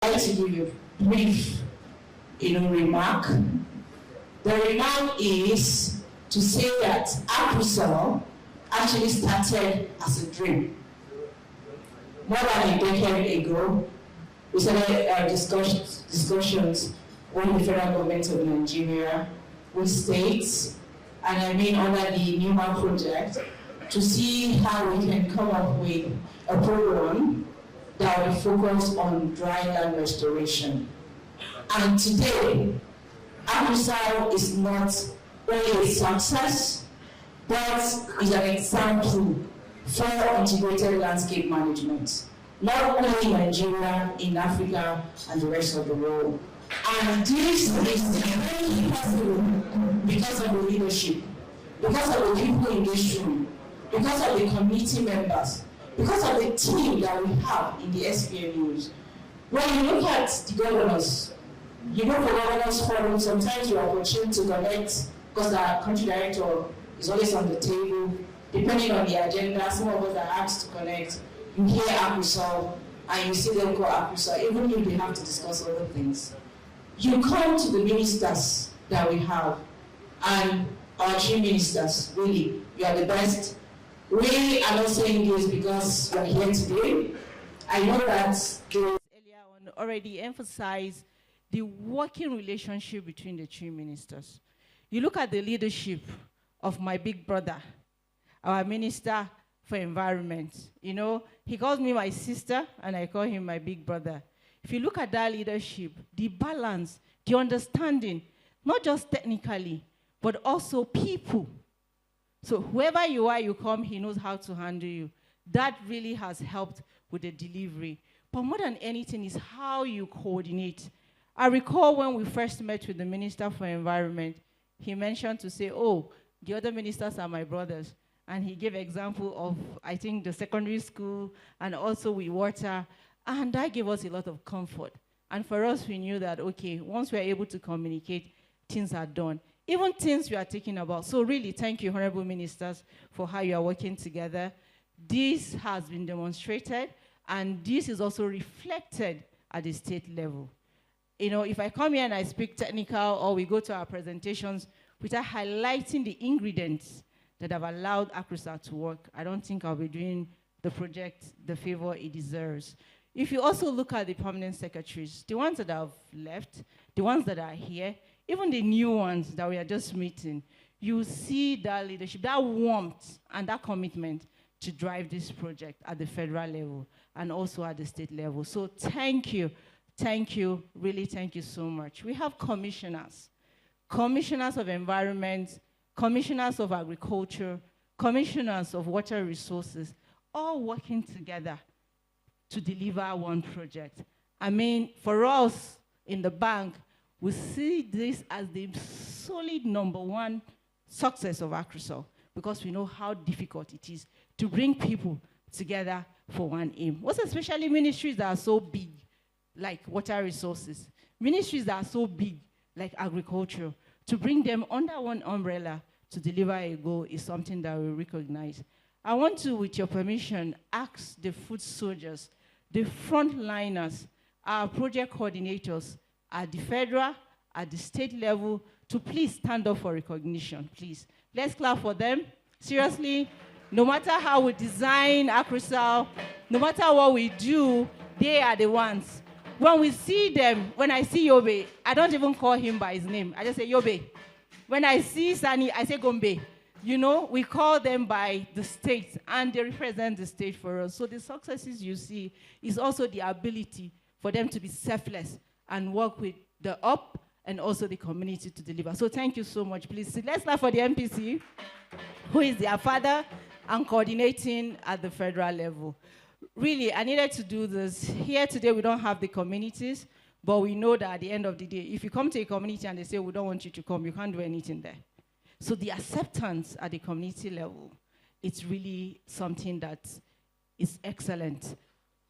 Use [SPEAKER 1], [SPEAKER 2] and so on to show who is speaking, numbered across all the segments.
[SPEAKER 1] I'd like to give you a brief, remark. The remark is to say that ACReSAL actually started as a dream. More than a decade ago, we started discussions with the federal government of Nigeria, with states, and under the NEMA project, to see how we can come up with a program that will focus on dry land restoration. And today, ACReSAL is not only a success, but is an example for integrated landscape management, not only in Nigeria, in Africa, and the rest of the world. And this is very possible because of the leadership, because of the people in this room, because of the committee members, because of the team that we have in the SPNUs. When you look at the governors, for governors forum, sometimes you are opportune to connect because our country director is always on the table. Depending on the agenda, some of us are asked to connect. You hear ACReSAL and you see them call ACReSAL, even if they have to discuss other things. You come to the ministers that we have, and our 3 ministers, really, you are the best. We are not saying this because we are here today. I know that earlier on already emphasized the working relationship between the 3 ministers. You look at the leadership of my big brother, our Minister for Environment. He calls me my sister, and I call him my big brother. If you look at that leadership, the balance, the understanding, not just technically, but also people. So whoever you are, you come, he knows how to handle you. That really has helped with the delivery. But more than anything is how you coordinate. I recall when we first met with the Minister for Environment, he mentioned to say, oh, the other ministers are my brothers. And he gave example of, I think, the secondary school and also with water. And that gave us a lot of comfort. And for us, we knew that, okay, once we're able to communicate, things are done. Even things we are thinking about. So really, thank you, Honorable Ministers, for how you are working together. This has been demonstrated, and this is also reflected at the state level. If I come here and I speak technical, or we go to our presentations without highlighting the ingredients that have allowed ACReSAL to work, I don't think I'll be doing the project the favor it deserves. If you also look at the permanent secretaries, the ones that have left, the ones that are here, even the new ones that we are just meeting, you see that leadership, that warmth and that commitment to drive this project at the federal level and also at the state level. So thank you, really thank you so much. We have commissioners of environment, commissioners of agriculture, commissioners of water resources, all working together to deliver one project. For us in the bank, we see this as the solid #1 success of ACReSAL because we know how difficult it is to bring people together for one aim. Most especially ministries that are so big, like water resources, ministries that are so big, like agriculture, to bring them under one umbrella to deliver a goal is something that we recognize. I want to, with your permission, ask the foot soldiers, the frontliners, our project coordinators, at the federal, at the state level, to please stand up for recognition, please. Let's clap for them. Seriously, no matter how we design ACReSAL, no matter what we do, they are the ones. When we see them, when I see Yobe, I don't even call him by his name. I just say, Yobe. When I see Sani, I say, Gombe. We call them by the state, and they represent the state for us. So the successes you see is also the ability for them to be selfless and work with the up and also the community to deliver. So thank you so much. Please, let's clap for the MPC, who is their father and coordinating at the federal level. Really, I needed to do this. Here today, we don't have the communities, but we know that at the end of the day, if you come to a community and they say, we don't want you to come, you can't do anything there. So the acceptance at the community level, it's really something that is excellent.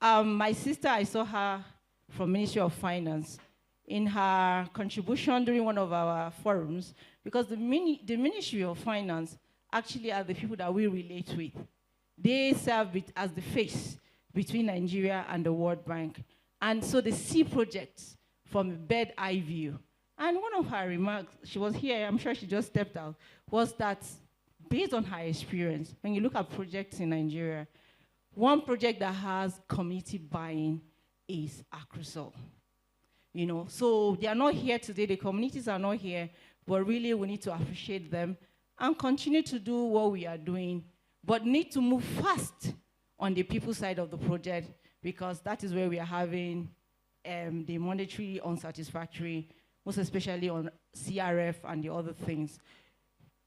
[SPEAKER 1] My sister, I saw her from Ministry of Finance in her contribution during one of our forums, because the Ministry of Finance actually are the people that we relate with. They serve as the face between Nigeria and the World Bank.
[SPEAKER 2] And so they see projects from a bird eye view. And one of her remarks, she was here, I'm sure she just stepped out, was that based on her experience, when you look at projects in Nigeria, one project that has community buy-in is ACReSAL. You know, so they are not here today, the communities are not here, but really we need to appreciate them and continue to do what we are doing, but need to move fast on the people side of the project, because that is where we are having the monetary unsatisfactory, most especially on CRF and the other things.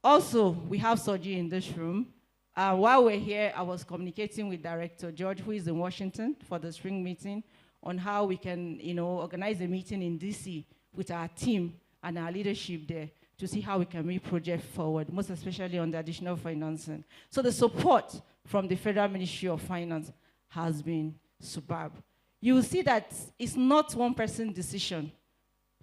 [SPEAKER 2] Also, we have Soji in this room. While we're here, I was communicating with Director George, who is in Washington for the spring meeting, on how we can, you know, organize a meeting in DC with our team and our leadership there to see how we can move project forward, most especially on the additional financing. So the support from the Federal Ministry of Finance has been superb. You will see that it's not one person's decision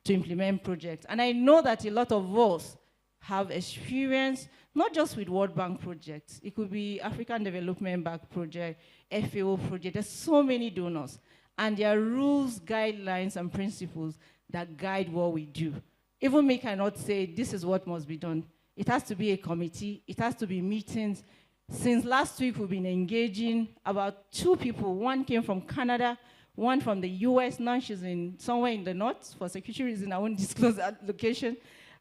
[SPEAKER 2] to implement projects. And I know that a lot of us have experience, not just with World Bank projects. It could be African Development Bank project, FAO project. There's so many donors. And there are rules, guidelines, and principles that guide what we do. Even me cannot say this is what must be done. It has to be a committee. It has to be meetings. Since last week, we've been engaging about 2 people. One came from Canada, one from the US. Now she's somewhere in the north. For security reasons, I won't disclose that location.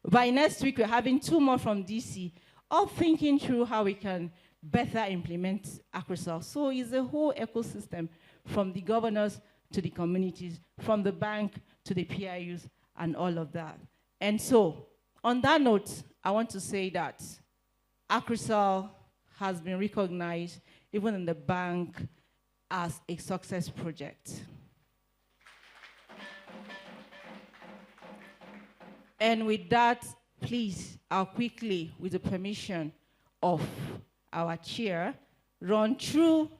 [SPEAKER 2] By next week, we're having 2 more from DC, all thinking through how we can better implement ACReSAL. So it's a whole ecosystem, from the governors to the communities, from the bank to the PIUs, and all of that. And so, on that note, I want to say that ACReSAL has been recognized, even in the bank, as a success project. And with that, please, I'll quickly, with the permission of our chair, run through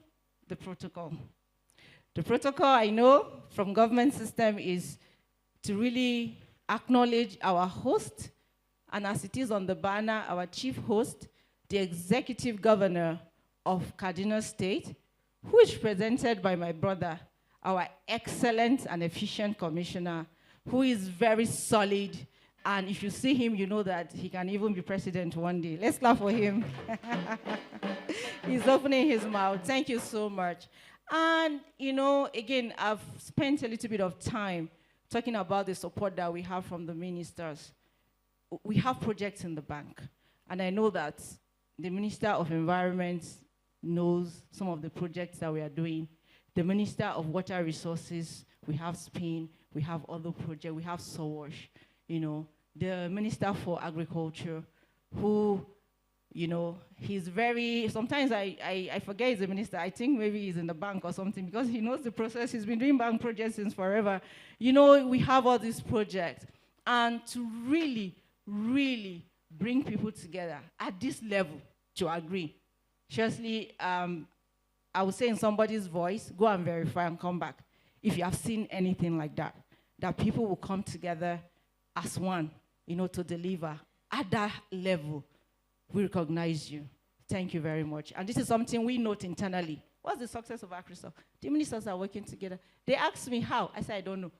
[SPEAKER 2] the protocol. The protocol, I know, from government system is to really acknowledge our host, and as it is on the banner, our chief host, the executive governor of Kaduna State, who is presented by my brother, our excellent and efficient commissioner, who is very solid. And if you see him, you know that he can even be president one day. Let's clap for him. He's opening his mouth. Thank you so much. And, you know, again, I've spent a little bit of time talking about the support that we have from the ministers. We have projects in the bank. And I know that the Minister of Environment knows some of the projects that we are doing. The Minister of Water Resources, we have SPIN, we have other projects, we have SOWASH. You know, the Minister for Agriculture, who, you know, he's very, sometimes I forget he's a minister. I think maybe he's in the bank or something, because he knows the process. He's been doing bank projects since forever. You know, we have all these projects. And to really, really bring people together at this level to agree. Seriously, I would say in somebody's voice, go and verify and come back if you have seen anything like that, that people will come together as one, you know, to deliver at that level. We recognize you. Thank you very much. And this is something we note internally. What's the success of ACReSAL? The ministers are working together. They asked me how. I said, I don't know.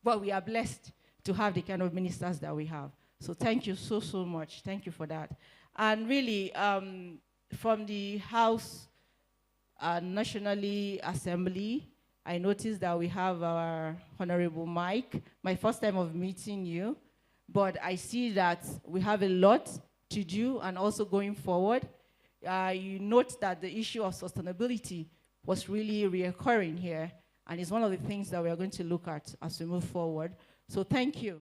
[SPEAKER 2] But we are blessed to have the kind of ministers that we have. So thank you so, so much. Thank you for that. And really, from the House Nationally Assembly, I noticed that we have our Honorable Mike, my first time of meeting you, but I see that we have a lot to do, and also going forward. You note that the issue of sustainability was really reoccurring here, and it's one of the things that we are going to look at as we move forward. So thank you.